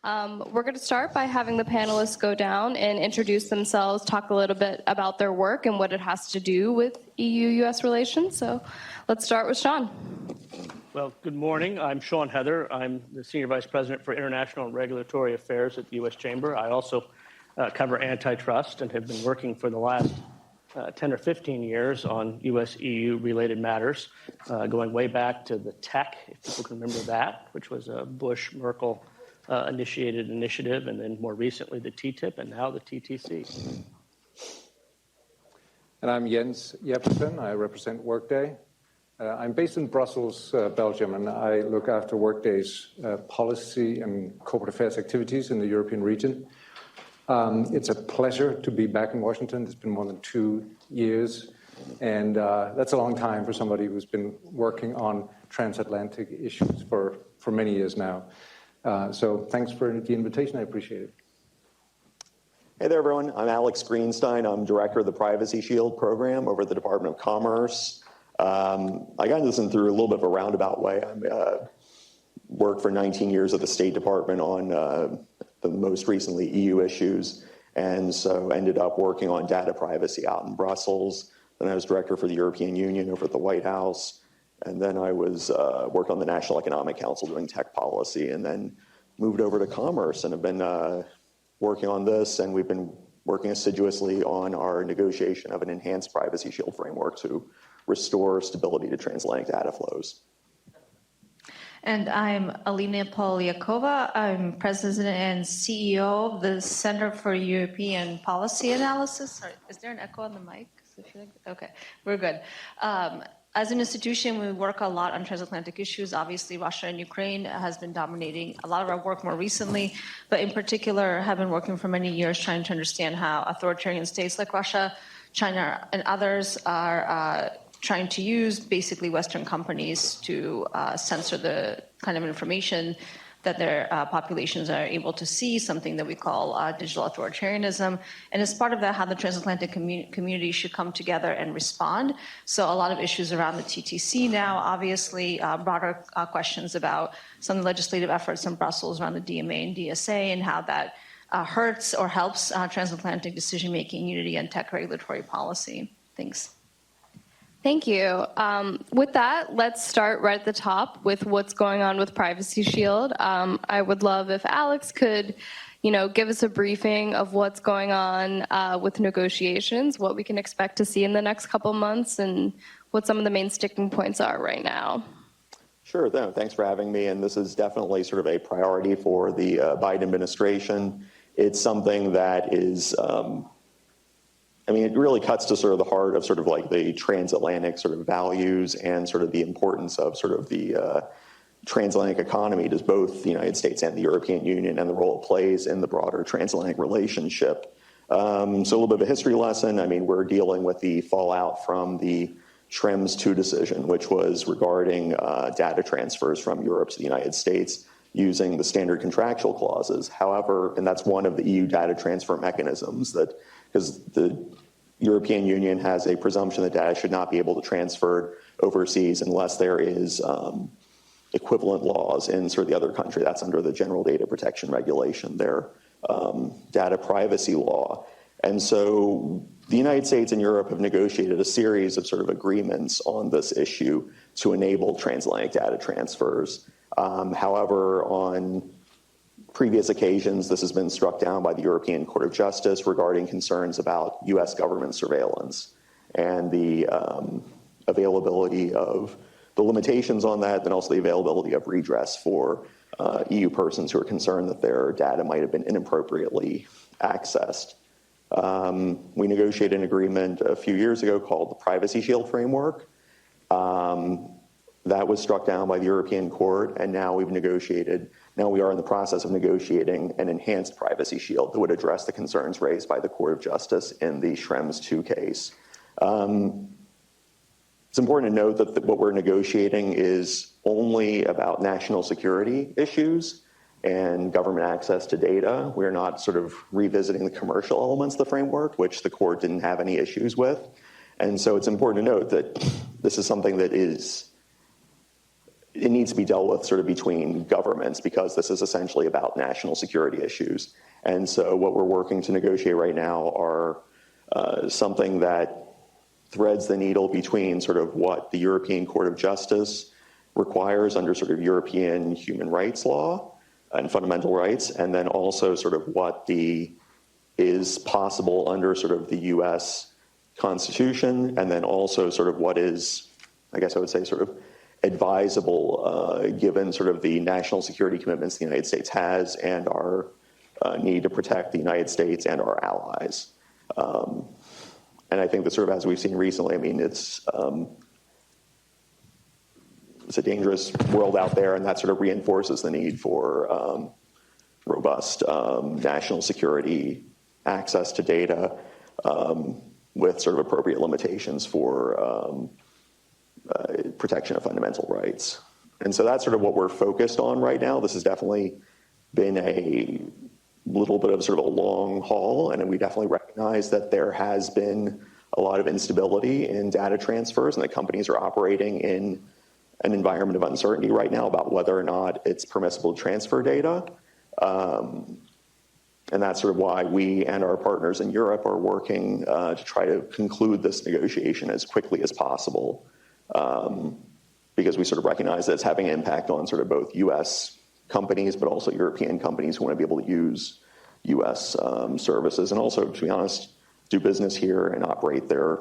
We're going to start by having the panelists go down and introduce themselves, talk a little bit about their work and what it has to do with EU-US relations. So let's start with Sean. Well, good morning. I'm Sean Heather. I'm the Senior Vice President for International and Regulatory Affairs at the U.S. Chamber. I also cover antitrust and have been working for the last 10 or 15 years on U.S.-EU related matters, going way back to the TEC, if people can remember that, which was a Bush-Merkel initiated initiative, and then more recently the TTIP, and now the TTC. And I'm Jens Jepsen. I represent Workday. I'm based in Brussels, Belgium, and I look after Workday's policy and corporate affairs activities in the European region. It's a pleasure to be back in Washington. It's been more than 2 years, and that's a long time for somebody who's been working on transatlantic issues for many years now. So thanks for the invitation. I appreciate it. Hey there, everyone. I'm Alex Greenstein. I'm director of the Privacy Shield program over at the Department of Commerce. I got this in through a little bit of a roundabout way. I worked for 19 years at the State Department on the most recently EU issues, and so ended up working on data privacy out in Brussels. Then I was director for the European Union over at the White House, and then I was worked on the National Economic Council doing tech policy, and then moved over to Commerce and have been working on this, and we've been working assiduously on our negotiation of an enhanced Privacy Shield framework to restore stability to transatlantic data flows. And I'm Alina Polyakova. I'm president and CEO of the Center for European Policy Analysis. Sorry, is there an echo on the mic? Okay, we're good. As an institution, we work a lot on transatlantic issues. Obviously, Russia and Ukraine has been dominating a lot of our work more recently, but in particular have been working for many years trying to understand how authoritarian states like Russia, China, and others are trying to use basically Western companies to censor the kind of information that their populations are able to see, something that we call digital authoritarianism. And as part of that, how the transatlantic community should come together and respond. So a lot of issues around the TTC now, obviously, broader questions about some of the legislative efforts in Brussels around the DMA and DSA and how that hurts or helps transatlantic decision-making, unity, and tech regulatory policy. Thanks. Thank you. With that, let's start right at the top with what's going on with Privacy Shield. I would love if Alex could, give us a briefing of what's going on with negotiations, what we can expect to see in the next couple months, and what some of the main sticking points are right now. Sure, thanks for having me. And this is definitely sort of a priority for the Biden administration. It's something that is it really cuts to sort of the heart of sort of like the transatlantic sort of values and sort of the importance of sort of the transatlantic economy to both the United States and the European Union and the role it plays in the broader transatlantic relationship. So a little bit of a history lesson. We're dealing with the fallout from the SREAMS II decision, which was regarding data transfers from Europe to the United States using the standard contractual clauses. However, and that's one of the EU data transfer mechanisms that, because the European Union has a presumption that data should not be able to transfer overseas unless there is equivalent laws in sort of the other country. That's under the General Data Protection Regulation, their data privacy law. And so the United States and Europe have negotiated a series of sort of agreements on this issue to enable transatlantic data transfers. However, on previous occasions, this has been struck down by the European Court of Justice regarding concerns about U.S. government surveillance and the availability of the limitations on that, and also the availability of redress for EU persons who are concerned that their data might have been inappropriately accessed. We negotiated an agreement a few years ago called the Privacy Shield Framework. That was struck down by the European Court, and now we are in the process of negotiating an enhanced Privacy Shield that would address the concerns raised by the Court of Justice in the SREAMS II case. It's important to note that what we're negotiating is only about national security issues and government access to data. We're not sort of revisiting the commercial elements of the framework, which the court didn't have any issues with. And so it's important to note that this is something that is it needs to be dealt with sort of between governments, because this is essentially about national security issues. And so what we're working to negotiate right now are something that threads the needle between sort of what the European Court of Justice requires under sort of European human rights law and fundamental rights, and then also sort of what is possible under sort of the U.S. Constitution, and then also sort of what is, I guess I would say, sort of advisable given sort of the national security commitments the United States has and our need to protect the United States and our allies. And I think that sort of as we've seen recently, I mean, it's a dangerous world out there, and that sort of reinforces the need for robust national security access to data with sort of appropriate limitations for protection of fundamental rights. And so that's sort of what we're focused on right now. This has definitely been a little bit of sort of a long haul, and we definitely recognize that there has been a lot of instability in data transfers, and that companies are operating in an environment of uncertainty right now about whether or not it's permissible to transfer data. And that's sort of why we and our partners in Europe are working to try to conclude this negotiation as quickly as possible, because we sort of recognize that it's having an impact on sort of both U.S. companies, but also European companies who want to be able to use U.S. services, and also, to be honest, do business here and operate their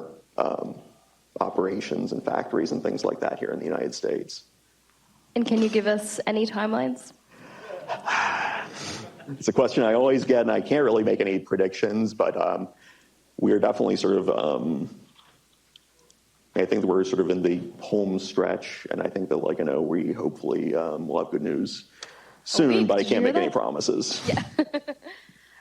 operations and factories and things like that here in the United States. And can you give us any timelines? It's a question I always get, and I can't really make any predictions, but we are definitely sort of, I think that we're sort of in the home stretch, and I think that, like, we hopefully will have good news soon, but I can't make any promises. Yeah.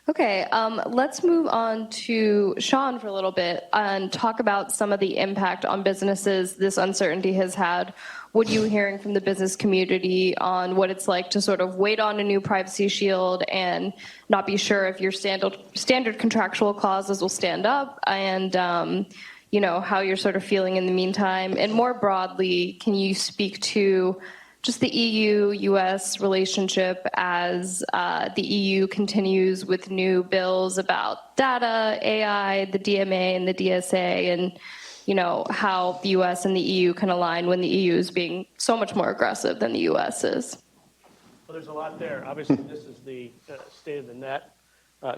Okay, let's move on to Sean for a little bit and talk about some of the impact on businesses this uncertainty has had. What are you hearing from the business community on what it's like to sort of wait on a new privacy shield and not be sure if your standard contractual clauses will stand up, and how you're sort of feeling in the meantime? And more broadly, can you speak to just the EU-US relationship as the EU continues with new bills about data, AI, the DMA and the DSA, and how the US and the EU can align when the EU is being so much more aggressive than the US is? Well, there's a lot there. Obviously, this is the State of the Net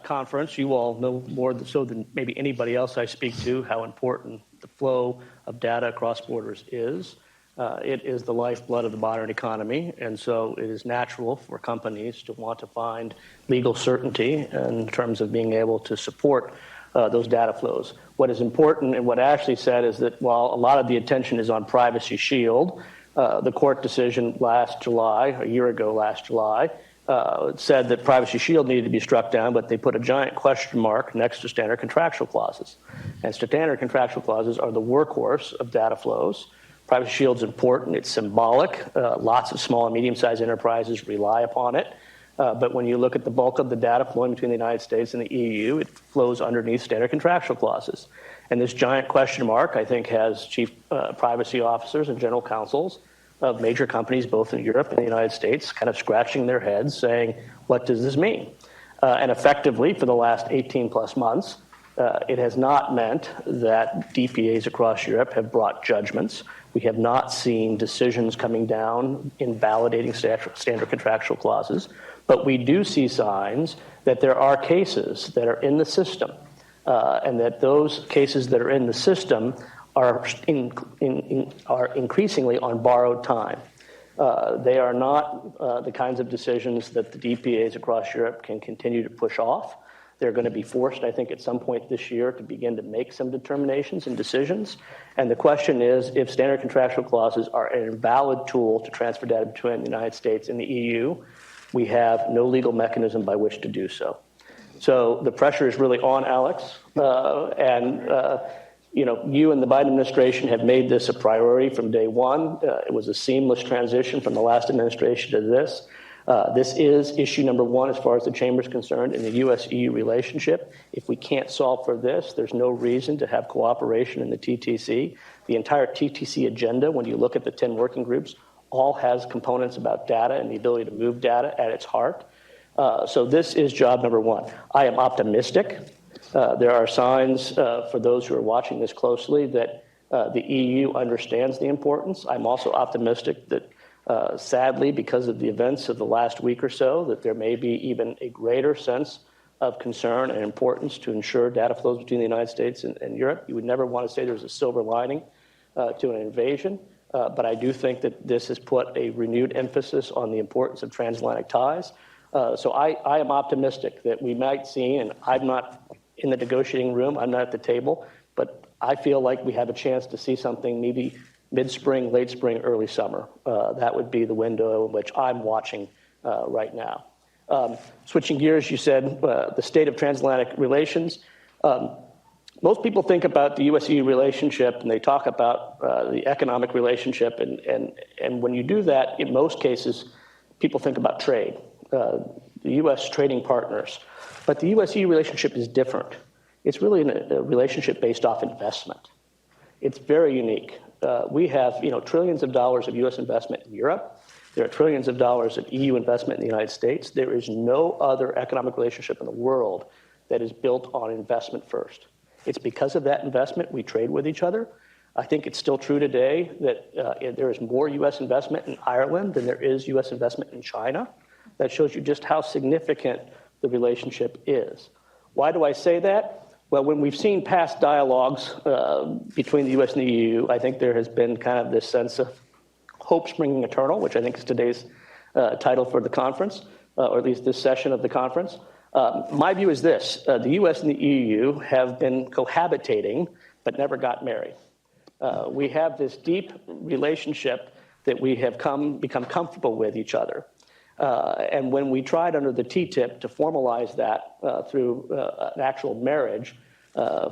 conference. You all know more so than maybe anybody else I speak to how important the flow of data across borders is. It is the lifeblood of the modern economy, and so it is natural for companies to want to find legal certainty in terms of being able to support those data flows. What is important, and what Ashley said, is that while a lot of the attention is on Privacy Shield, the court decision a year ago last July, said that Privacy Shield needed to be struck down, but they put a giant question mark next to standard contractual clauses. And standard contractual clauses are the workhorse of data flows. Privacy Shield's important. It's symbolic. Lots of small and medium-sized enterprises rely upon it. But when you look at the bulk of the data flowing between the United States and the EU, it flows underneath standard contractual clauses. And this giant question mark, I think, has chief privacy officers and general counsels of major companies, both in Europe and the United States, kind of scratching their heads saying, what does this mean? And effectively, for the last 18-plus months, it has not meant that DPAs across Europe have brought judgments. We have not seen decisions coming down invalidating standard contractual clauses, but we do see signs that there are cases that are in the system, and that those cases that are in the system are increasingly on borrowed time. They are not the kinds of decisions that the DPAs across Europe can continue to push off. They're going to be forced, I think, at some point this year to begin to make some determinations and decisions. And the question is, if standard contractual clauses are an invalid tool to transfer data between the United States and the EU, we have no legal mechanism by which to do so. So the pressure is really on, Alex. You and the Biden administration have made this a priority from day one. It was a seamless transition from the last administration to this. This is issue number one as far as the Chamber is concerned in the U.S.-EU relationship. If we can't solve for this, there's no reason to have cooperation in the TTC. The entire TTC agenda, when you look at the 10 working groups, all has components about data and the ability to move data at its heart. So this is job number one. I am optimistic. There are signs for those who are watching this closely that the EU understands the importance. I'm also optimistic that, sadly, because of the events of the last week or so, that there may be even a greater sense of concern and importance to ensure data flows between the United States and Europe. You would never want to say there's a silver lining to an invasion, but I do think that this has put a renewed emphasis on the importance of transatlantic ties. So I am optimistic that we might see, and I'm not in the negotiating room, I'm not at the table, but I feel like we have a chance to see something maybe mid-spring, late spring, early summer. That would be the window in which I'm watching right now. Switching gears, you said the state of transatlantic relations. Most people think about the US-EU relationship and they talk about the economic relationship. And when you do that, in most cases, people think about trade, the US trading partners. But the US-EU relationship is different. It's really a relationship based off investment. It's very unique. We have trillions of dollars of US investment in Europe. There are trillions of dollars of EU investment in the United States. There is no other economic relationship in the world that is built on investment first. It's because of that investment we trade with each other. I think it's still true today that there is more US investment in Ireland than there is US investment in China. That shows you just how significant the relationship is. Why do I say that? Well, when we've seen past dialogues between the US and the EU, I think there has been kind of this sense of hope springing eternal, which I think is today's title for the conference, or at least this session of the conference. My view is this, the US and the EU have been cohabitating, but never got married. We have this deep relationship that we have become comfortable with each other. And when we tried under the TTIP to formalize that through an actual marriage,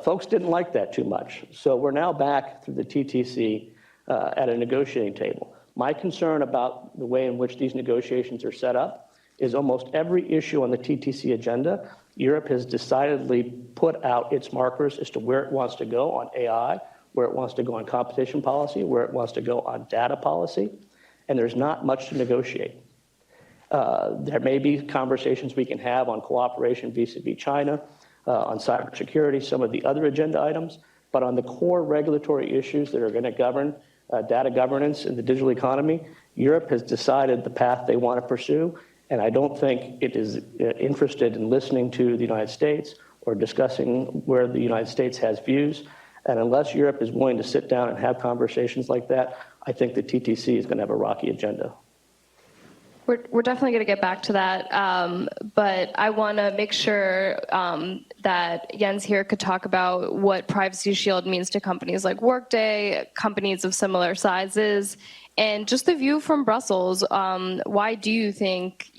folks didn't like that too much. So we're now back through the TTC at a negotiating table. My concern about the way in which these negotiations are set up is almost every issue on the TTC agenda, Europe has decidedly put out its markers as to where it wants to go on AI, where it wants to go on competition policy, where it wants to go on data policy, and there's not much to negotiate. There may be conversations we can have on cooperation vis-a-vis China, on cybersecurity, some of the other agenda items, but on the core regulatory issues that are going to govern data governance in the digital economy, Europe has decided the path they want to pursue, and I don't think it is interested in listening to the United States or discussing where the United States has views. And unless Europe is willing to sit down and have conversations like that, I think the TTC is going to have a rocky agenda. We're definitely going to get back to that, but I want to make sure that Jens here could talk about what Privacy Shield means to companies like Workday, companies of similar sizes, and just the view from Brussels. Why do you think,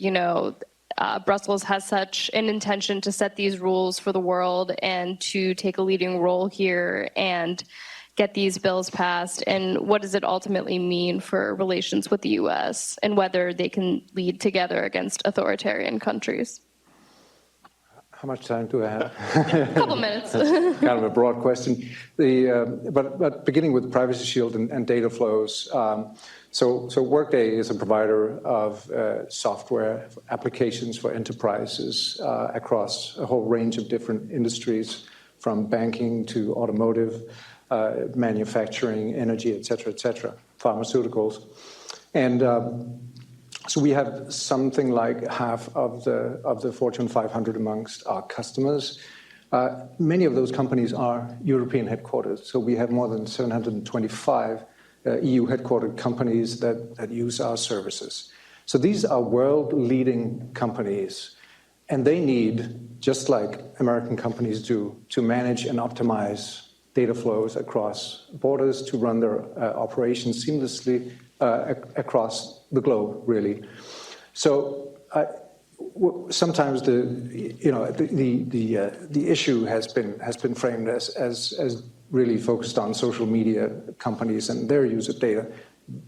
Brussels has such an intention to set these rules for the world and to take a leading role here and get these bills passed, and what does it ultimately mean for relations with the U.S. and whether they can lead together against authoritarian countries? How much time do I have? A couple minutes. Kind of a broad question. But beginning with Privacy Shield and data flows, so Workday is a provider of software applications for enterprises across a whole range of different industries, from banking to automotive, manufacturing, energy, et cetera, pharmaceuticals. And so we have something like half of the Fortune 500 amongst our customers. Many of those companies are European headquarters. So we have more than 725 EU headquartered companies that use our services. So these are world-leading companies, and they need, just like American companies do, to manage and optimize data flows across borders, to run their operations seamlessly across the globe, really. So sometimes the issue has been framed as really focused on social media companies and their use of data.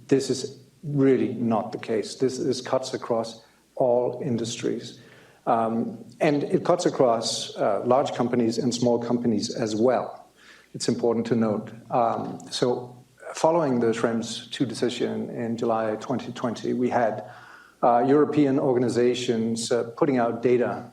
This is really not the case. This cuts across all industries. And it cuts across large companies and small companies as well. It's important to note. So following the Schrems II decision in July 2020, we had European organizations putting out data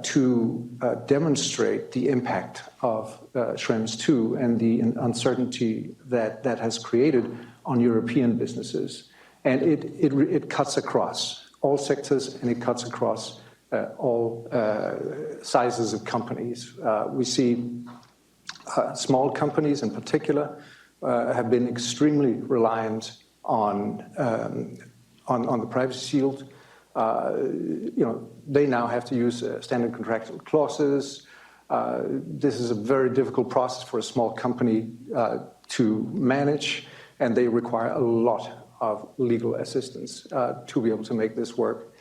to demonstrate the impact of Schrems II and the uncertainty that that has created on European businesses. And it cuts across all sectors, and it cuts across all sizes of companies. We see small companies in particular have been extremely reliant on the privacy shield. They now have to use standard contractual clauses. This is a very difficult process for a small company to manage, and they require a lot of legal assistance to be able to make this work.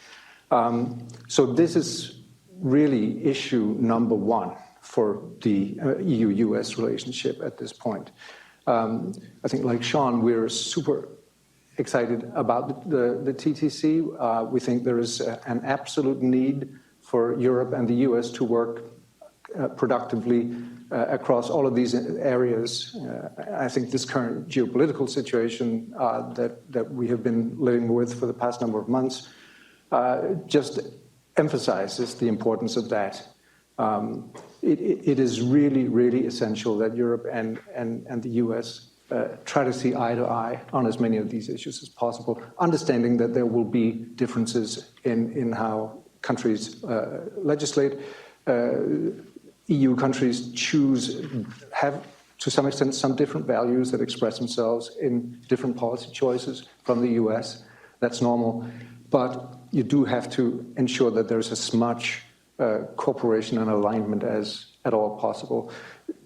So this is really issue number one for the EU-US relationship at this point. I think, like Sean, we're super excited about the TTC. We think there is an absolute need for Europe and the US to work productively across all of these areas. I think this current geopolitical situation that we have been living with for the past number of months just emphasizes the importance of that. It is really, really essential that Europe and the US try to see eye to eye on as many of these issues as possible, understanding that there will be differences in how countries legislate. EU countries have to some extent some different values that express themselves in different policy choices from the US. That's normal. But you do have to ensure that there's as much cooperation and alignment as at all possible.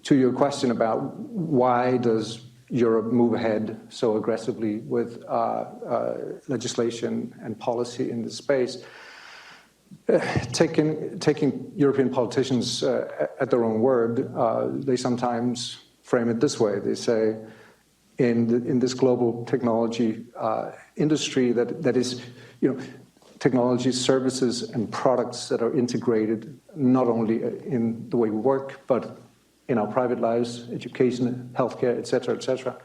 To your question about why does Europe move ahead so aggressively with legislation and policy in this space, taking European politicians at their own word, they sometimes frame it this way. They say, in this global technology industry that is, technology services and products that are integrated not only in the way we work, but in our private lives, education, healthcare, et cetera,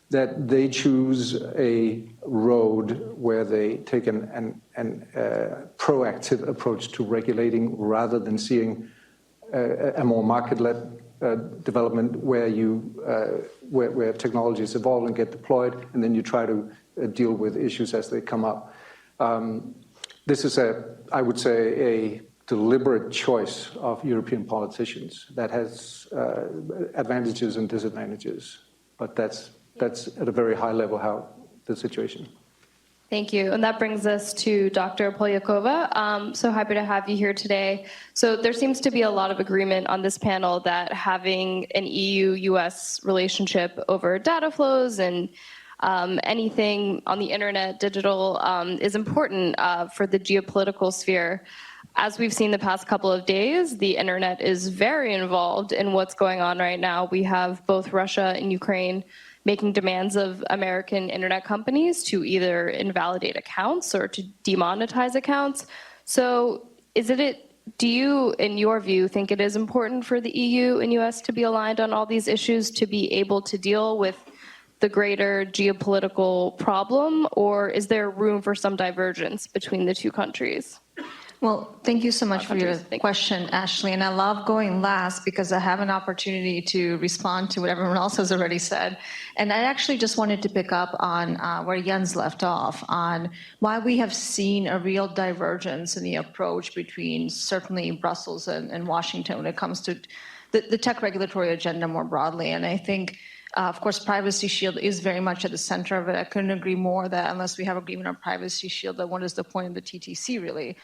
that they choose a road where they take a proactive approach to regulating rather than seeing a more market-led development where where technologies evolve and get deployed, and then you try to deal with issues as they come up. This is I would say, a deliberate choice of European politicians that has advantages and disadvantages, but that's at a very high level how the situation. Thank you. And that brings us to Dr. Polyakova. So happy to have you here today. So there seems to be a lot of agreement on this panel that having an EU-US relationship over data flows and anything on the internet, digital, is important for the geopolitical sphere. As we've seen the past couple of days, the internet is very involved in what's going on right now. We have both Russia and Ukraine making demands of American internet companies to either invalidate accounts or to demonetize accounts. So do you, in your view, think it is important for the EU and US to be aligned on all these issues to be able to deal with the greater geopolitical problem, or is there room for some divergence between the two countries? Well, thank you so much for your question, Ashley. And I love going last because I have an opportunity to respond to what everyone else has already said. And I actually just wanted to pick up on where Jens left off on why we have seen a real divergence in the approach between certainly Brussels and Washington when it comes to the tech regulatory agenda more broadly. And I think, of course, Privacy Shield is very much at the center of it. I couldn't agree more that unless we have agreement on Privacy Shield, then what is the point of the TTC really?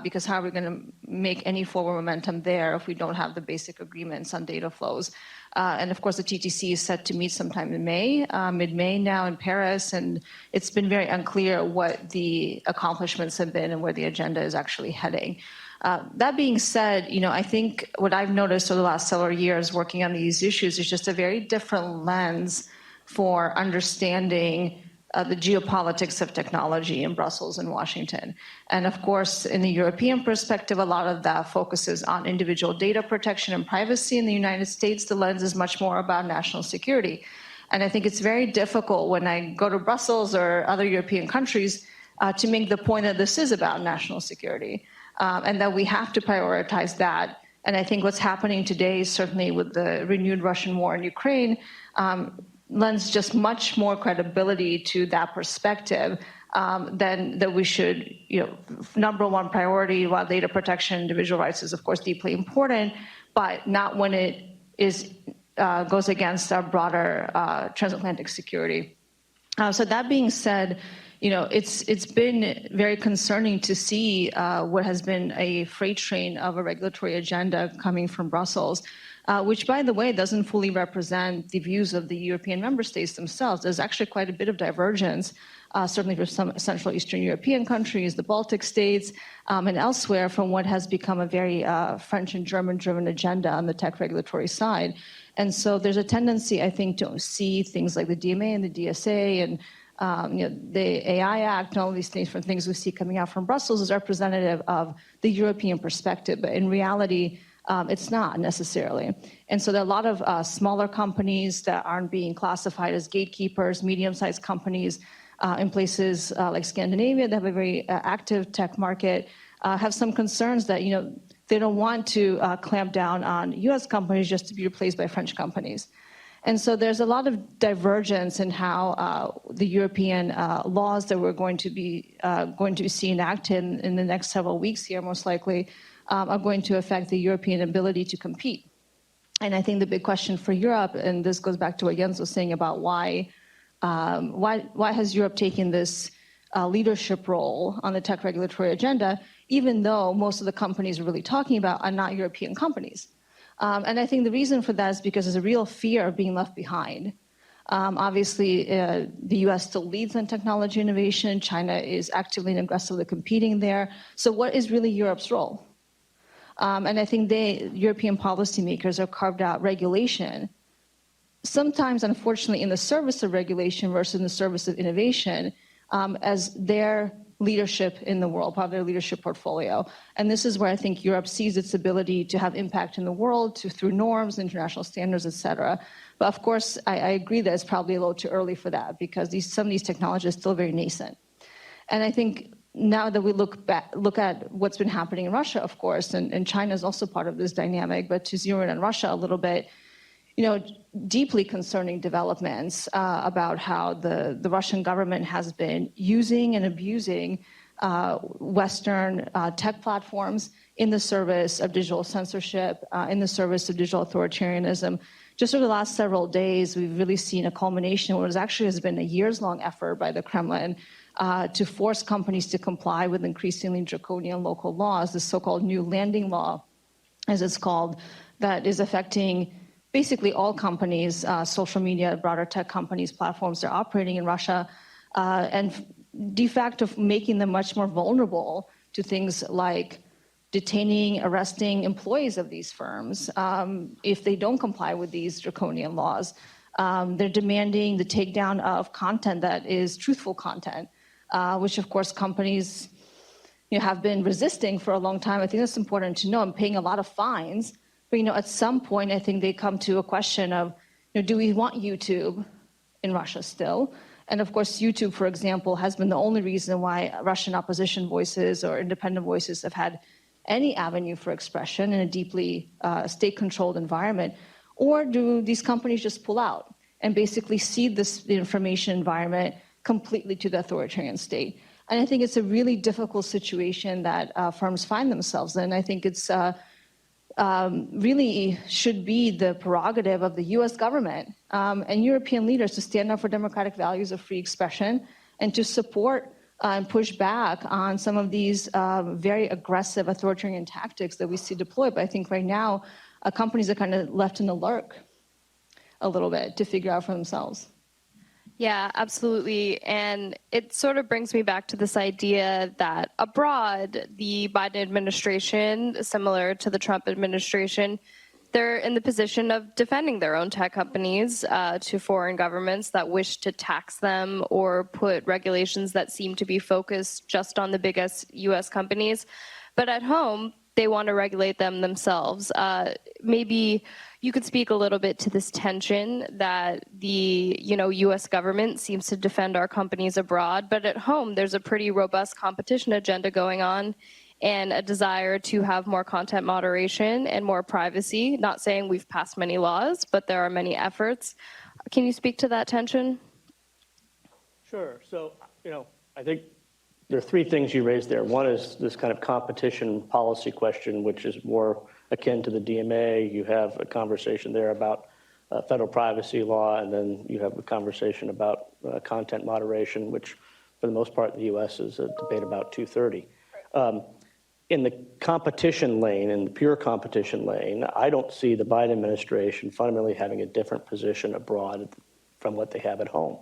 Because how are we going to make any forward momentum there if we don't have the basic agreements on data flows? And of course, the TTC is set to meet sometime in May, mid-May now in Paris, and it's been very unclear what the accomplishments have been and where the agenda is actually heading. That being said, I think what I've noticed over the last several years working on these issues is just a very different lens for understanding the geopolitics of technology in Brussels and Washington. And of course, in the European perspective, a lot of that focuses on individual data protection and privacy. In the United States, the lens is much more about national security. And I think it's very difficult when I go to Brussels or other European countries to make the point that this is about national security and that we have to prioritize that. And I think what's happening today, certainly with the renewed Russian war in Ukraine, lends just much more credibility to that perspective than that we should, number one priority, while data protection, individual rights is of course deeply important, but not when it goes against our broader transatlantic security. So that being said, it's been very concerning to see what has been a freight train of a regulatory agenda coming from Brussels, which, by the way, doesn't fully represent the views of the European member states themselves. There's actually quite a bit of divergence, certainly for some Central Eastern European countries, the Baltic states, and elsewhere, from what has become a very French and German-driven agenda on the tech regulatory side. And so there's a tendency, I think, to see things like the DMA and the DSA and the AI Act and all these things, from things we see coming out from Brussels, as representative of the European perspective. But in reality, it's not necessarily. And so there are a lot of smaller companies that aren't being classified as gatekeepers, medium-sized companies in places like Scandinavia that have a very active tech market, have some concerns that, they don't want to clamp down on US companies just to be replaced by French companies. And so there's a lot of divergence in how the European laws that we're going to be see enacted in the next several weeks here, most likely, are going to affect the European ability to compete. And I think the big question for Europe, and this goes back to what Jens was saying about why has Europe taken this leadership role on the tech regulatory agenda, even though most of the companies we're really talking about are not European companies. And I think the reason for that is because there's a real fear of being left behind. Obviously, the US still leads in technology innovation. China is actively and aggressively competing there. So what is really Europe's role? And I think European policymakers have carved out regulation, sometimes, unfortunately, in the service of regulation versus in the service of innovation, as their leadership in the world, part of their leadership portfolio. And this is where I think Europe sees its ability to have impact in the world through norms, international standards, et cetera. But of course, I agree that it's probably a little too early for that, because some of these technologies are still very nascent. And I think now that we look at what's been happening in Russia, of course, and China is also part of this dynamic, but to zero in on Russia a little bit, deeply concerning developments about how the Russian government has been using and abusing Western tech platforms in the service of digital censorship, in the service of digital authoritarianism. Just over the last several days, we've really seen a culmination of what has been a years-long effort by the Kremlin to force companies to comply with increasingly draconian local laws, the so-called new landing law, as it's called, that is affecting basically all companies, social media, broader tech companies, platforms that are operating in Russia, and de facto making them much more vulnerable to things like detaining, arresting employees of these firms if they don't comply with these draconian laws. They're demanding the takedown of content that is truthful content, which of course companies have been resisting for a long time. I think that's important to know, and paying a lot of fines. But at some point, I think they come to a question of, do we want YouTube in Russia still? And of course, YouTube, for example, has been the only reason why Russian opposition voices or independent voices have had any avenue for expression in a deeply state-controlled environment. Or do these companies just pull out and basically cede the information environment completely to the authoritarian state? And I think it's a really difficult situation that firms find themselves in. I think it's really should be the prerogative of the US government and European leaders to stand up for democratic values of free expression and to support and push back on some of these very aggressive authoritarian tactics that we see deployed. But I think right now, companies are kind of left in the lurk a little bit to figure out for themselves. Yeah, absolutely. And it sort of brings me back to this idea that abroad, the Biden administration, similar to the Trump administration, they're in the position of defending their own tech companies to foreign governments that wish to tax them or put regulations that seem to be focused just on the biggest US companies. But at home, they want to regulate them themselves. Maybe you could speak a little bit to this tension that the U.S. government seems to defend our companies abroad, but at home there's a pretty robust competition agenda going on and a desire to have more content moderation and more privacy. Not saying we've passed many laws, but there are many efforts. Can you speak to that tension? Sure. So, I think there are three things you raised there. One is this kind of competition policy question, which is more akin to the DMA. You have a conversation there about federal privacy law, and then you have a conversation about content moderation, which for the most part in the U.S. is a debate about 230. In the competition lane, in the pure competition lane, I don't see the Biden administration fundamentally having a different position abroad from what they have at home.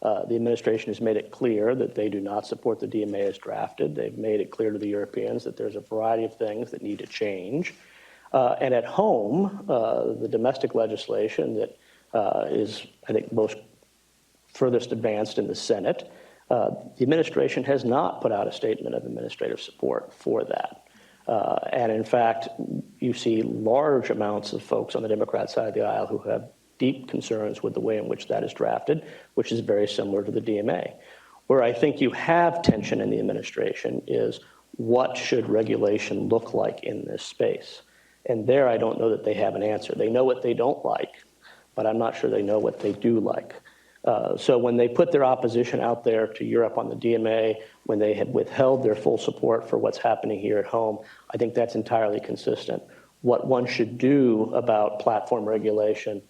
The administration has made it clear that they do not support the DMA as drafted. They've made it clear to the Europeans that there's a variety of things that need to change. And at home, the domestic legislation that is, I think, most furthest advanced in the Senate, the administration has not put out a statement of administrative support for that. And in fact, you see large amounts of folks on the Democrat side of the aisle who have deep concerns with the way in which that is drafted, which is very similar to the DMA. Where I think you have tension in the administration is what should regulation look like in this space? And there I don't know that they have an answer. They know what they don't like, but I'm not sure they know what they do like. So when they put their opposition out there to Europe on the DMA, when they had withheld their full support for what's happening here at home, I think that's entirely consistent. What one should do about platform regulation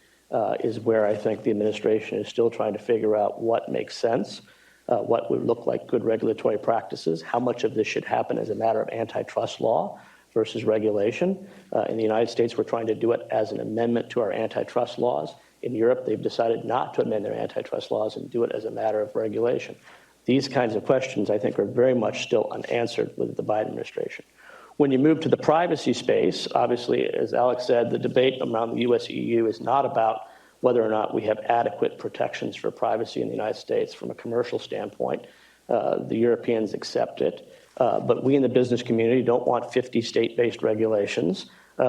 is where I think the administration is still trying to figure out what makes sense, what would look like good regulatory practices, how much of this should happen as a matter of antitrust law versus regulation. In the United States, we're trying to do it as an amendment to our antitrust laws. In Europe, they've decided not to amend their antitrust laws and do it as a matter of regulation. These kinds of questions, I think, are very much still unanswered with the Biden administration. When you move to the privacy space, obviously, as Alex said, the debate around the US-EU is not about whether or not we have adequate protections for privacy in the United States from a commercial standpoint. The Europeans accept it, but we in the business community don't want 50 state-based regulations.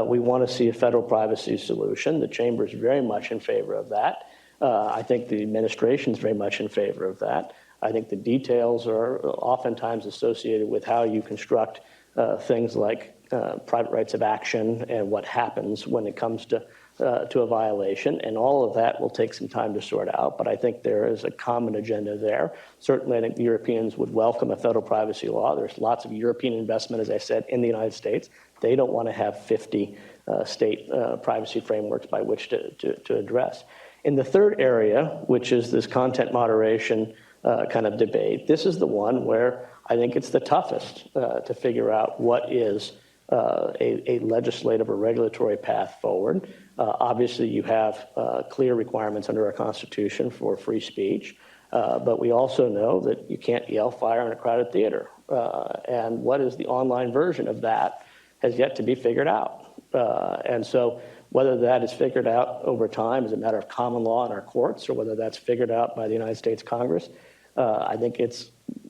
We want to see a federal privacy solution. The Chamber is very much in favor of that. I think the administration is very much in favor of that. I think the details are oftentimes associated with how you construct things like private rights of action and what happens when it comes to a violation. And all of that will take some time to sort out. But I think there is a common agenda there. Certainly, I think the Europeans would welcome a federal privacy law. There's lots of European investment, as I said, in the United States. They don't want to have 50 state privacy frameworks by which to address. In the third area, which is this content moderation kind of debate, this is the one where I think it's the toughest to figure out what is a legislative or regulatory path forward. Obviously, you have clear requirements under our Constitution for free speech, but we also know that you can't yell fire in a crowded theater. And what is the online version of that has yet to be figured out. And so whether that is figured out over time as a matter of common law in our courts or whether that's figured out by the United States Congress, I think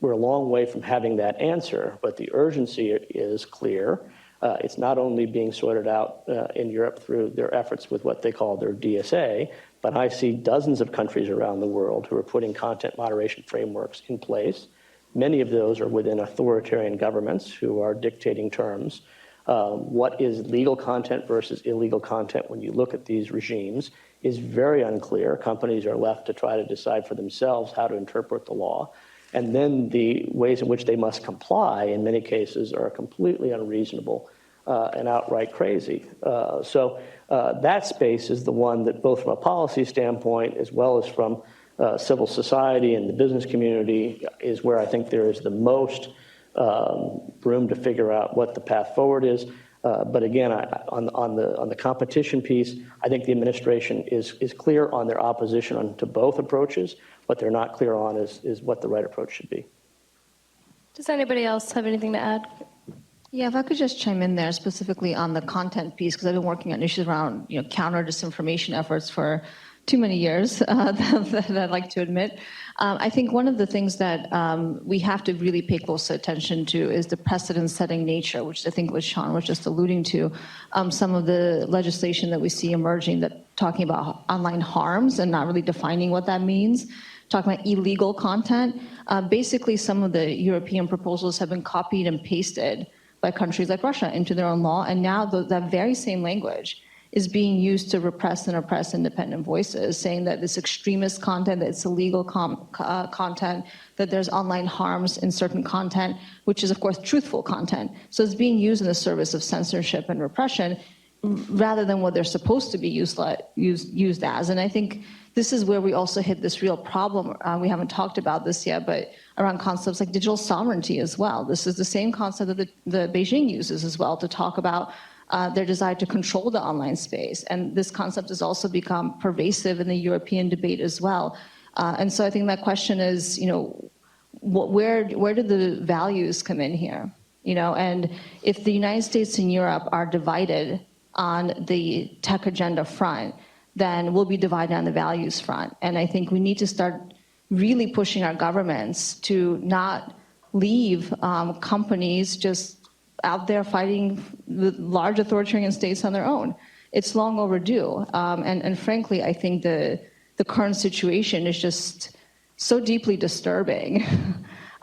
we're a long way from having that answer, but the urgency is clear. It's not only being sorted out in Europe through their efforts with what they call their DSA, but I see dozens of countries around the world who are putting content moderation frameworks in place. Many of those are within authoritarian governments who are dictating terms. What is legal content versus illegal content when you look at these regimes is very unclear. Companies are left to try to decide for themselves how to interpret the law. And then the ways in which they must comply, in many cases, are completely unreasonable and outright crazy. So that space is the one that both from a policy standpoint as well as from civil society and the business community is where I think there is the most room to figure out what the path forward is. But again, on the competition piece, I think the administration is clear on their opposition to both approaches. What they're not clear on is what the right approach should be. Does anybody else have anything to add? Yeah, if I could just chime in there specifically on the content piece, because I've been working on issues around counter disinformation efforts for too many years that I'd like to admit. I think one of the things that we have to really pay close attention to is the precedent-setting nature, which I think what Sean was just alluding to. Some of the legislation that we see emerging that talking about online harms and not really defining what that means, talking about illegal content. Basically, some of the European proposals have been copied and pasted by countries like Russia into their own law, and now that very same language is being used to repress and oppress independent voices, saying that this extremist content, that it's illegal content, that there's online harms in certain content, which is, of course, truthful content. So it's being used in the service of censorship and repression rather than what they're supposed to be used as. And I think this is where we also hit this real problem. We haven't talked about this yet, but around concepts like digital sovereignty as well. This is the same concept that the Beijing uses as well to talk about their desire to control the online space. And this concept has also become pervasive in the European debate as well. And so I think that question is, where do the values come in here? And if the United States and Europe are divided on the tech agenda front, then we'll be divided on the values front. And I think we need to start really pushing our governments to not leave companies just out there fighting the large authoritarian states on their own. It's long overdue. And frankly, I think the current situation is just so deeply disturbing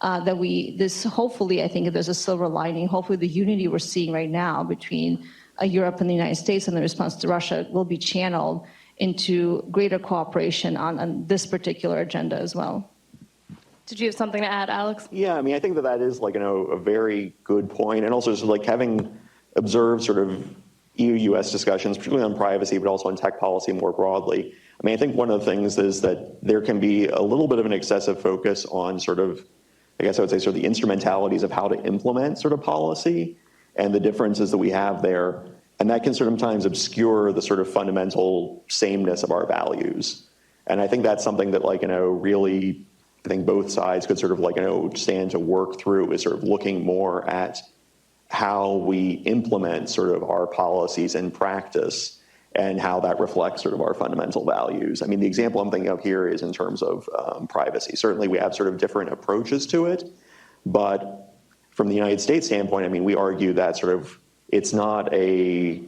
that hopefully, I think there's a silver lining. Hopefully the unity we're seeing right now between Europe and the United States and the response to Russia will be channeled into greater cooperation on this particular agenda as well. Did you have something to add, Alex? Yeah, I mean, I think that is a very good point. And also just having observed sort of EU-US discussions, particularly on privacy, but also on tech policy more broadly. I mean, I think one of the things is that there can be a little bit of an excessive focus on sort of, I guess I would say, sort of the instrumentalities of how to implement sort of policy and the differences that we have there. And that can sometimes obscure the sort of fundamental sameness of our values. And I think that's something that really, I think both sides could sort of stand to work through, is sort of looking more at how we implement sort of our policies in practice and how that reflects sort of our fundamental values. I mean, the example I'm thinking of here is in terms of privacy. Certainly we have sort of different approaches to it, but from the United States standpoint, I mean, we argue that sort of it's not a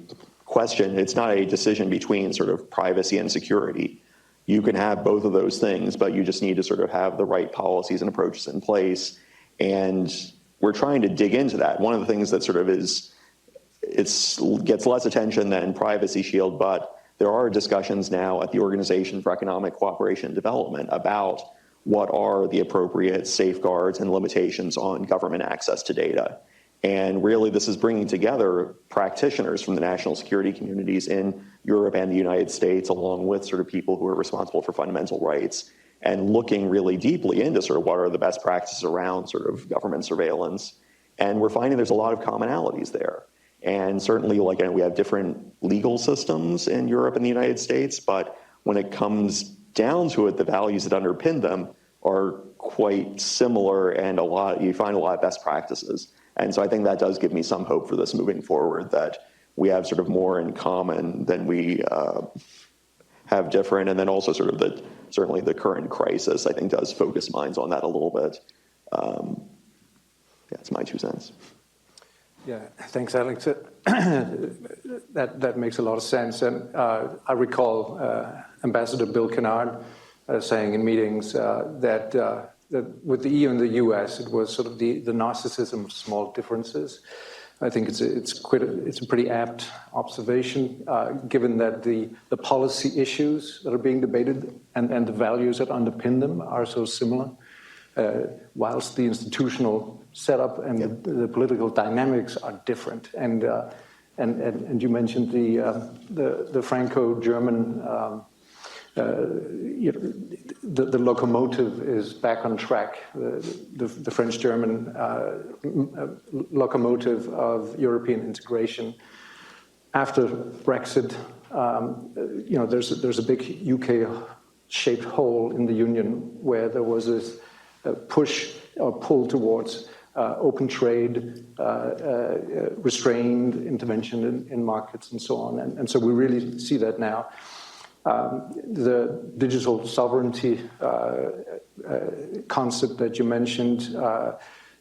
question, it's not a decision between sort of privacy and security. You can have both of those things, but you just need to sort of have the right policies and approaches in place. And we're trying to dig into that. One of the things that sort of gets less attention than Privacy Shield, but there are discussions now at the Organization for Economic Cooperation and Development about what are the appropriate safeguards and limitations on government access to data. And really, this is bringing together practitioners from the national security communities in Europe and the United States, along with sort of people who are responsible for fundamental rights, and looking really deeply into sort of what are the best practices around sort of government surveillance. And we're finding there's a lot of commonalities there. And certainly, we have different legal systems in Europe and the United States, but when it comes down to it, the values that underpin them are quite similar, and you find a lot of best practices. And so I think that does give me some hope for this moving forward, that we have sort of more in common than we have different. And then also sort of certainly the current crisis, I think, does focus minds on that a little bit. That's my 2 cents. Yeah, thanks, Alex. That makes a lot of sense. And I recall Ambassador Bill Kennard saying in meetings that with the EU and the US, it was sort of the narcissism of small differences. I think it's a pretty apt observation, given that the policy issues that are being debated and the values that underpin them are so similar, whilst the institutional setup and the political dynamics are different. And you mentioned the Franco-German. The locomotive is back on track. The French-German locomotive of European integration. After Brexit, there's a big UK-shaped hole in the union where there was this push or pull towards open trade, restrained intervention in markets, and so on. And so we really see that now. The digital sovereignty concept that you mentioned,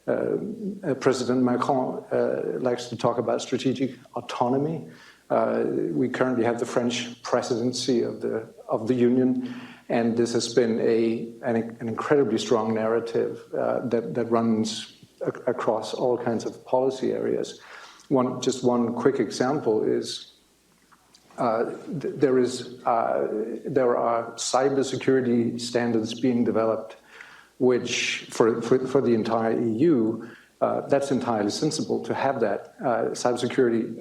President McCaul likes to talk about strategic autonomy. We currently have the French presidency of the Union, and this has been an incredibly strong narrative that runs across all kinds of policy areas. Just one quick example is there are cybersecurity standards being developed, which for the entire EU, that's entirely sensible to have that cybersecurity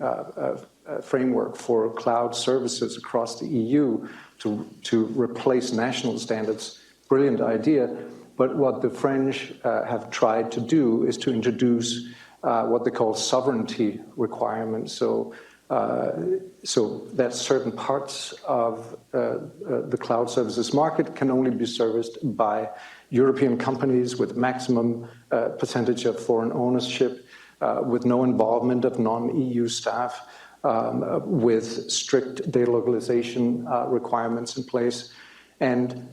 framework for cloud services across the EU to replace national standards. Brilliant idea. But what the French have tried to do is to introduce what they call sovereignty requirements. So that certain parts of the cloud services market can only be serviced by European companies with maximum percentage of foreign ownership, with no involvement of non-EU staff, with strict data localization requirements in place. And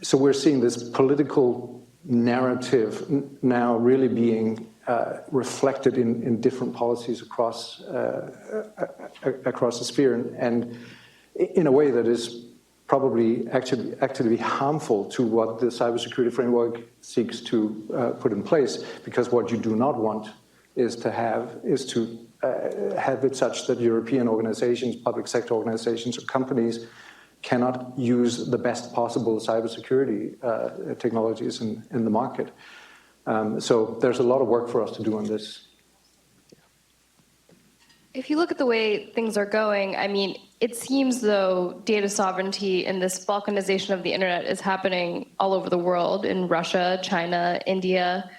so we're seeing this political narrative now really being reflected in different policies across the sphere, and in a way that is probably actually harmful to what the cybersecurity framework seeks to put in place, because what you do not want is to have it such that European organizations, public sector organizations, or companies cannot use the best possible cybersecurity technologies in the market. So there's a lot of work for us to do on this. If you look at the way things are going, I mean, it seems though data sovereignty and this balkanization of the internet is happening all over the world, in Russia, China, India,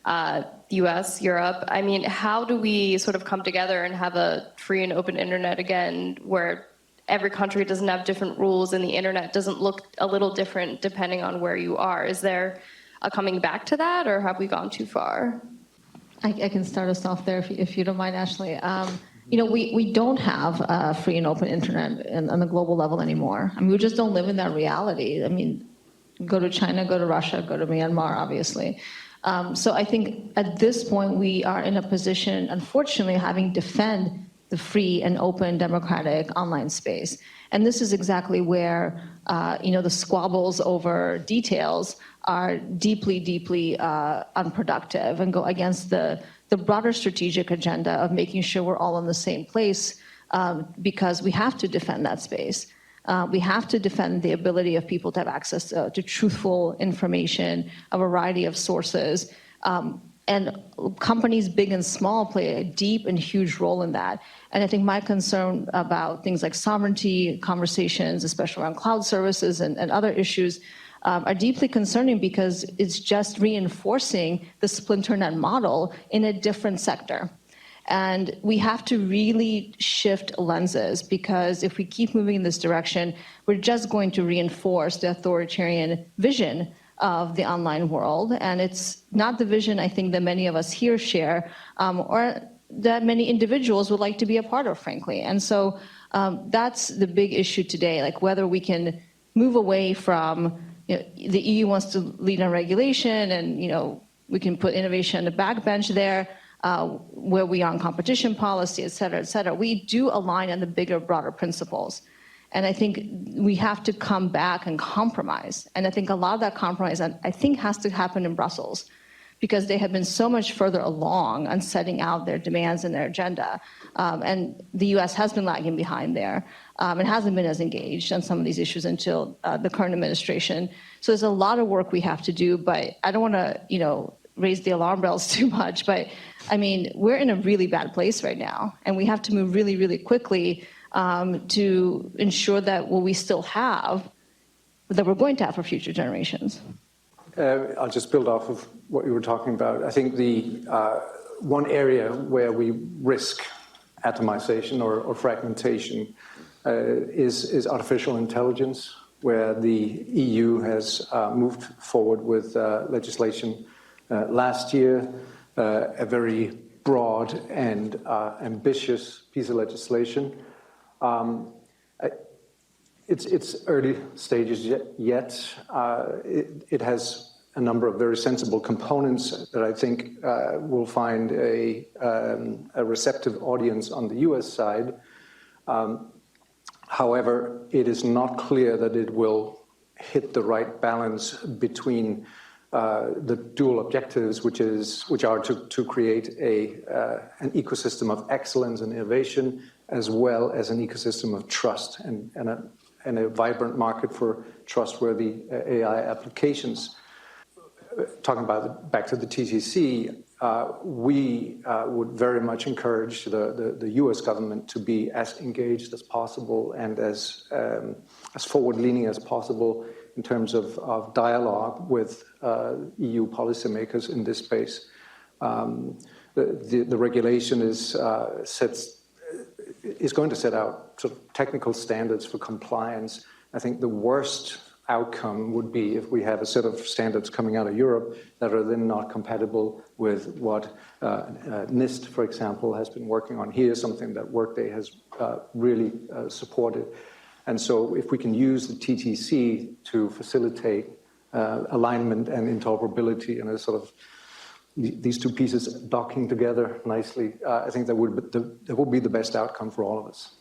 US, Europe. I mean, how do we sort of come together and have a free and open internet again, where every country doesn't have different rules and the internet doesn't look a little different depending on where you are? Is there a coming back to that, or have we gone too far? I can start us off there if you don't mind, Ashley. You know, we don't have a free and open internet on the global level anymore. I mean, we just don't live in that reality. I mean, go to China, go to Russia, go to Myanmar, obviously. So I think at this point we are in a position, unfortunately, having defend the free and open democratic online space. And this is exactly where, you know, the squabbles over details are deeply, deeply unproductive and go against the broader strategic agenda of making sure we're all in the same place, because we have to defend that space. We have to defend the ability of people to have access to truthful information, a variety of sources. And companies big and small play a deep and huge role in that. And I think my concern about things like sovereignty conversations, especially around cloud services and other issues, are deeply concerning, because it's just reinforcing the splinter net model in a different sector. And we have to really shift lenses, because if we keep moving in this direction, we're just going to reinforce the authoritarian vision of the online world. And it's not the vision I think that many of us here share, or that many individuals would like to be a part of, frankly. And so that's the big issue today, like whether we can move away from, you know, the EU wants to lead on regulation, and, you know, we can put innovation on the backbench there, where we are on competition policy, et cetera, et cetera. We do align on the bigger, broader principles. And I think we have to come back and compromise. And I think a lot of that compromise, I think, has to happen in Brussels, because they have been so much further along on setting out their demands and their agenda. And the US has been lagging behind there. It hasn't been as engaged on some of these issues until the current administration. So there's a lot of work we have to do, but I don't want to, you know, raise the alarm bells too much. But I mean, we're in a really bad place right now, and we have to move really, really quickly to ensure that what we still have, that we're going to have for future generations. I'll just build off of what you were talking about. I think the one area where we risk atomization or fragmentation is artificial intelligence, where the EU has moved forward with legislation last year, a very broad and ambitious piece of legislation. It's early stages yet. It has a number of very sensible components that I think will find a receptive audience on the U.S. side. However, it is not clear that it will hit the right balance between the dual objectives, which are to create an ecosystem of excellence and innovation, as well as an ecosystem of trust and a vibrant market for trustworthy AI applications. Talking about back to the TTC, we would very much encourage the U.S. government to be as engaged as possible and as forward-leaning as possible in terms of dialogue with EU policymakers in this space. The regulation is going to set out sort of technical standards for compliance. I think the worst outcome would be if we have a set of standards coming out of Europe that are then not compatible with what NIST, for example, has been working on here, something that Workday has really supported. And so if we can use the TTC to facilitate alignment and interoperability and a sort of these two pieces docking together nicely, I think that would be the best outcome for all of us.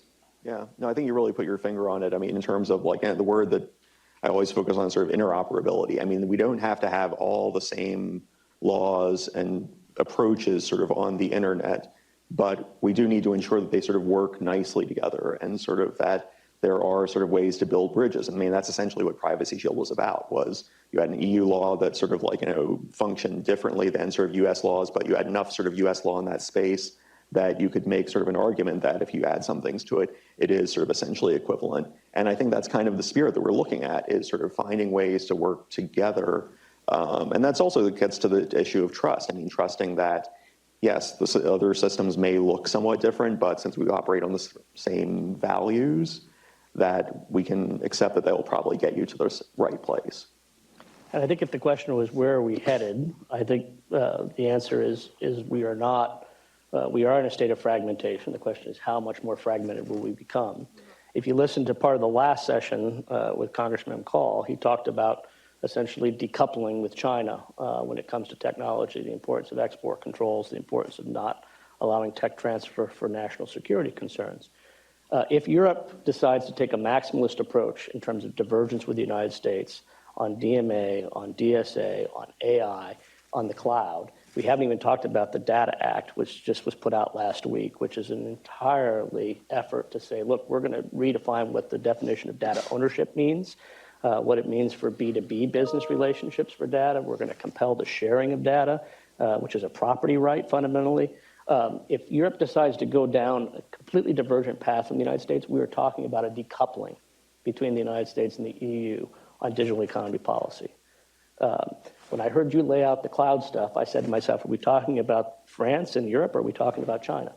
Yeah, no, I think you really put your finger on it. I mean, in terms of like the word that I always focus on, sort of interoperability. I mean, we don't have to have all the same laws and approaches sort of on the internet, but we do need to ensure that they sort of work nicely together and sort of that there are sort of ways to build bridges. I mean, that's essentially what Privacy Shield was about, was you had an EU law that sort of like, functioned differently than sort of US laws, but you had enough sort of US law in that space that you could make sort of an argument that if you add some things to it, it is sort of essentially equivalent. And I think that's kind of the spirit that we're looking at, is sort of finding ways to work together. And that's also gets to the issue of trust. I mean, trusting that, yes, the other systems may look somewhat different, but since we operate on the same values, that we can accept that they will probably get you to the right place. And I think if the question was where are we headed, I think the answer is we are not. We are in a state of fragmentation. The question is how much more fragmented will we become? If you listen to part of the last session with Congressman McCaul, he talked about essentially decoupling with China when it comes to technology, the importance of export controls, the importance of not allowing tech transfer for national security concerns. If Europe decides to take a maximalist approach in terms of divergence with the United States on DMA, on DSA, on AI, on the cloud, we haven't even talked about the Data Act, which just was put out last week, which is an entirely effort to say, look, we're going to redefine what the definition of data ownership means, what it means for B2B business relationships for data. We're going to compel the sharing of data, which is a property right fundamentally. If Europe decides to go down a completely divergent path from the United States, we are talking about a decoupling between the United States and the EU on digital economy policy. When I heard you lay out the cloud stuff, I said to myself, are we talking about France and Europe, or are we talking about China?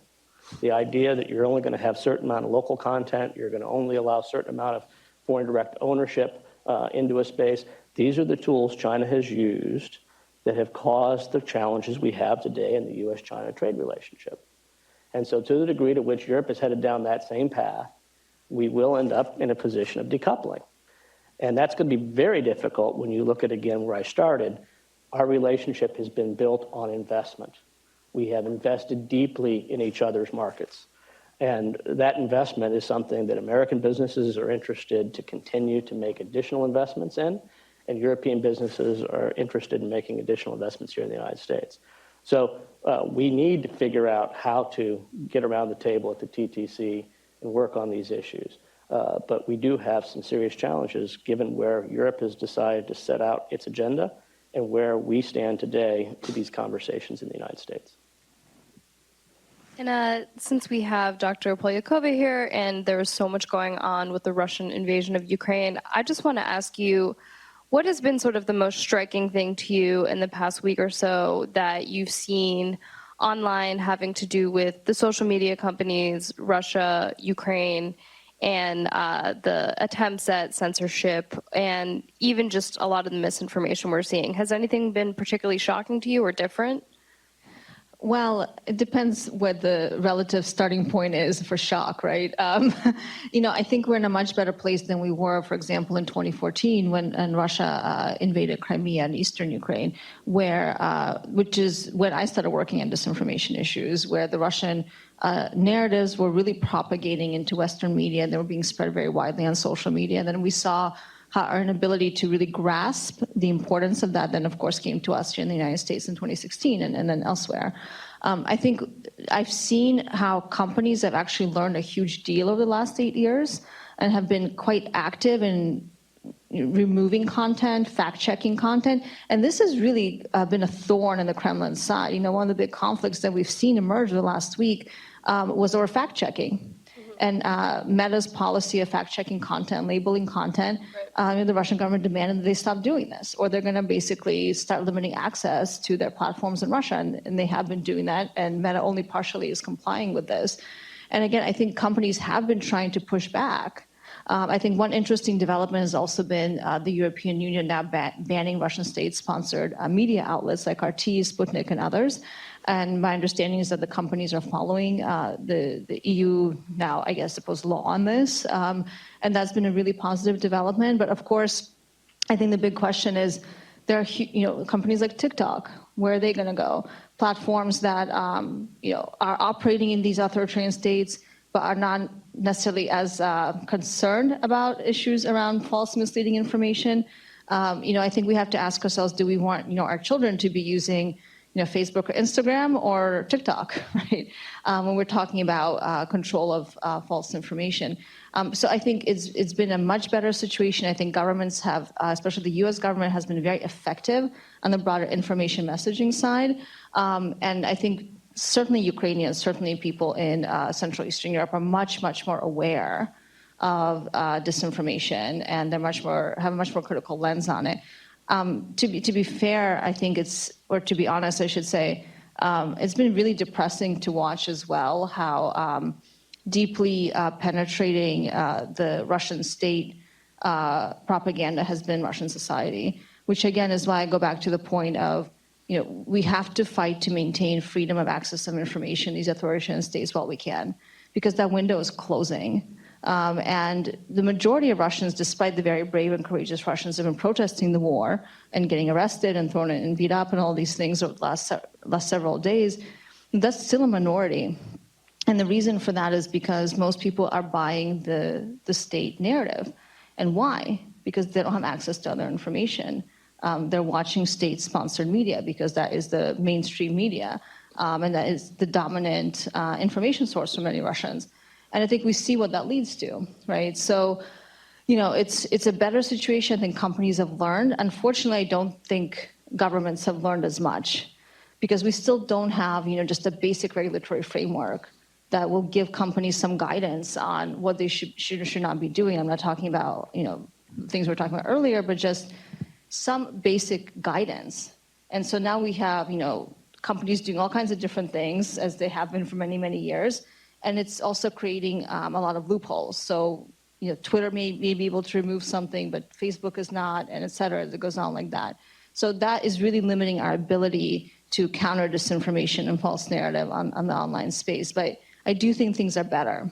The idea that you're only going to have a certain amount of local content, you're going to only allow a certain amount of foreign direct ownership into a space. These are the tools China has used that have caused the challenges we have today in the U.S.-China trade relationship. And so to the degree to which Europe is headed down that same path, we will end up in a position of decoupling. And that's going to be very difficult when you look at, again, where I started. Our relationship has been built on investment. We have invested deeply in each other's markets. And that investment is something that American businesses are interested to continue to make additional investments in, and European businesses are interested in making additional investments here in the United States. So we need to figure out how to get around the table at the TTC and work on these issues. But we do have some serious challenges given where Europe has decided to set out its agenda and where we stand today to these conversations in the United States. And since we have Dr. Polyakova here and there is so much going on with the Russian invasion of Ukraine, I just want to ask you, what has been sort of the most striking thing to you in the past week or so that you've seen online having to do with the social media companies, Russia, Ukraine, and the attempts at censorship, and even just a lot of the misinformation we're seeing? Has anything been particularly shocking to you or different? Well, it depends what the relative starting point is for shock, right? I think we're in a much better place than we were, for example, in 2014 when Russia invaded Crimea and eastern Ukraine, which is when I started working on disinformation issues, where the Russian narratives were really propagating into Western media, and they were being spread very widely on social media. And then we saw how our inability to really grasp the importance of that then, of course, came to us here in the United States in 2016 and then elsewhere. I think I've seen how companies have actually learned a huge deal over the last 8 years and have been quite active in removing content, fact-checking content. And this has really been a thorn in the Kremlin side. One of the big conflicts that we've seen emerge the last week was over fact-checking. And Meta's policy of fact-checking content, labeling content, the Russian government demanded that they stop doing this, or they're going to basically start limiting access to their platforms in Russia, and they have been doing that, and Meta only partially is complying with this. And again, I think companies have been trying to push back. I think one interesting development has also been the European Union now banning Russian state-sponsored media outlets like RT, Sputnik, and others. And my understanding is that the companies are following the EU now, I guess, supposed law on this. And that's been a really positive development. But of course, I think the big question is, there are companies like TikTok, where are they going to go? Platforms that are operating in these authoritarian states, but are not necessarily as concerned about issues around false, misleading information. I think we have to ask ourselves, do we want our children to be using Facebook or Instagram or TikTok, right? When we're talking about control of false information. So I think it's been a much better situation. I think governments have, especially the US government, has been very effective on the broader information messaging side. And I think certainly Ukrainians, certainly people in Central Eastern Europe are much, much more aware of disinformation, and they're have a much more critical lens on it. To be fair, I think to be honest, I should say, it's been really depressing to watch as well how deeply penetrating the Russian state propaganda has been Russian society, which again is why I go back to the point of, we have to fight to maintain freedom of access of information in these authoritarian states while we can, because that window is closing. And the majority of Russians, despite the very brave and courageous Russians, have been protesting the war and getting arrested and thrown in and beat up and all these things over the last several days. That's still a minority. And the reason for that is because most people are buying the state narrative. And why? Because they don't have access to other information. They're watching state-sponsored media because that is the mainstream media, and that is the dominant information source for many Russians. And I think we see what that leads to, right? So, it's a better situation. I think companies have learned. Unfortunately, I don't think governments have learned as much, because we still don't have, just a basic regulatory framework that will give companies some guidance on what they should or should not be doing. I'm not talking about, things we were talking about earlier, but just some basic guidance. And so now we have, companies doing all kinds of different things, as they have been for many, many years. And it's also creating a lot of loopholes. So, Twitter may be able to remove something, but Facebook is not, and et cetera. It goes on like that. So that is really limiting our ability to counter disinformation and false narrative on the online space. But I do think things are better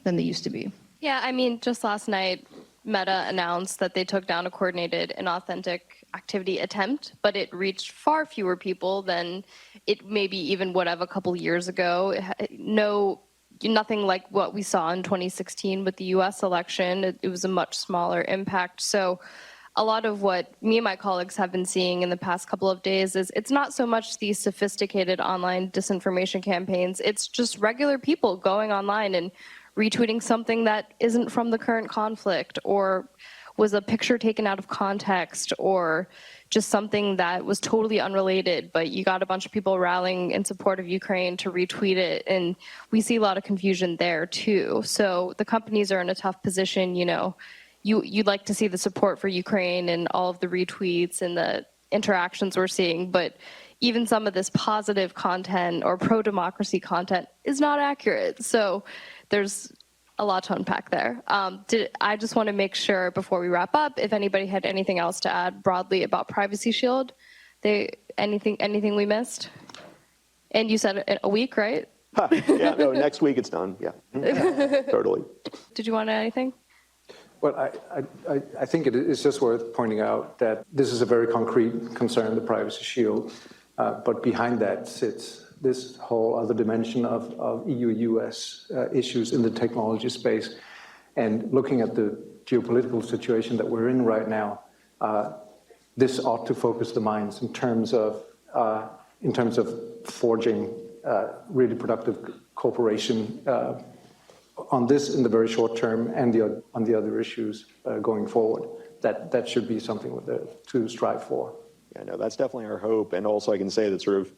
than they used to be. Yeah, just last night, Meta announced that they took down a coordinated inauthentic activity attempt, but it reached far fewer people than it maybe even would have a couple years ago. Nothing like what we saw in 2016 with the US election. It was a much smaller impact. So a lot of what me and my colleagues have been seeing in the past couple of days is it's not so much these sophisticated online disinformation campaigns, it's just regular people going online and retweeting something that isn't from the current conflict, or was a picture taken out of context, or just something that was totally unrelated, but you got a bunch of people rallying in support of Ukraine to retweet it, and we see a lot of confusion there too. So the companies are in a tough position. You'd like to see the support for Ukraine and all of the retweets and the interactions we're seeing, but even some of this positive content or pro-democracy content is not accurate. So there's a lot to unpack there. I just want to make sure before we wrap up, if anybody had anything else to add broadly about Privacy Shield, anything we missed? And you said in a week, right? Yeah, no, next week it's done. Yeah, totally. Did you want to add anything? Well, I think it is just worth pointing out that this is a very concrete concern, the Privacy Shield, but behind that sits this whole other dimension of EU-US issues in the technology space. And looking at the geopolitical situation that we're in right now, this ought to focus the minds in terms of forging really productive cooperation on this in the very short term and on the other issues going forward. That should be something to strive for. Yeah, no, that's definitely our hope. And also I can say that sort of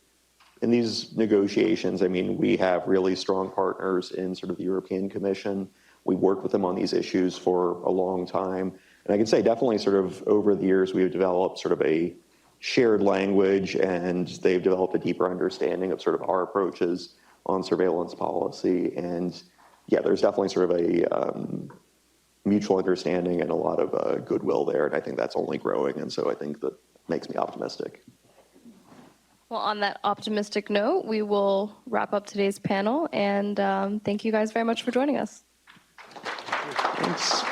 in these negotiations, I mean, we have really strong partners in sort of the European Commission. We worked with them on these issues for a long time. And I can say definitely sort of over the years, we've developed sort of a shared language, and they've developed a deeper understanding of sort of our approaches on surveillance policy. And yeah, there's definitely sort of a mutual understanding and a lot of goodwill there. And I think that's only growing. And so I think that makes me optimistic. Well, on that optimistic note, we will wrap up today's panel. And thank you guys very much for joining us. Thanks.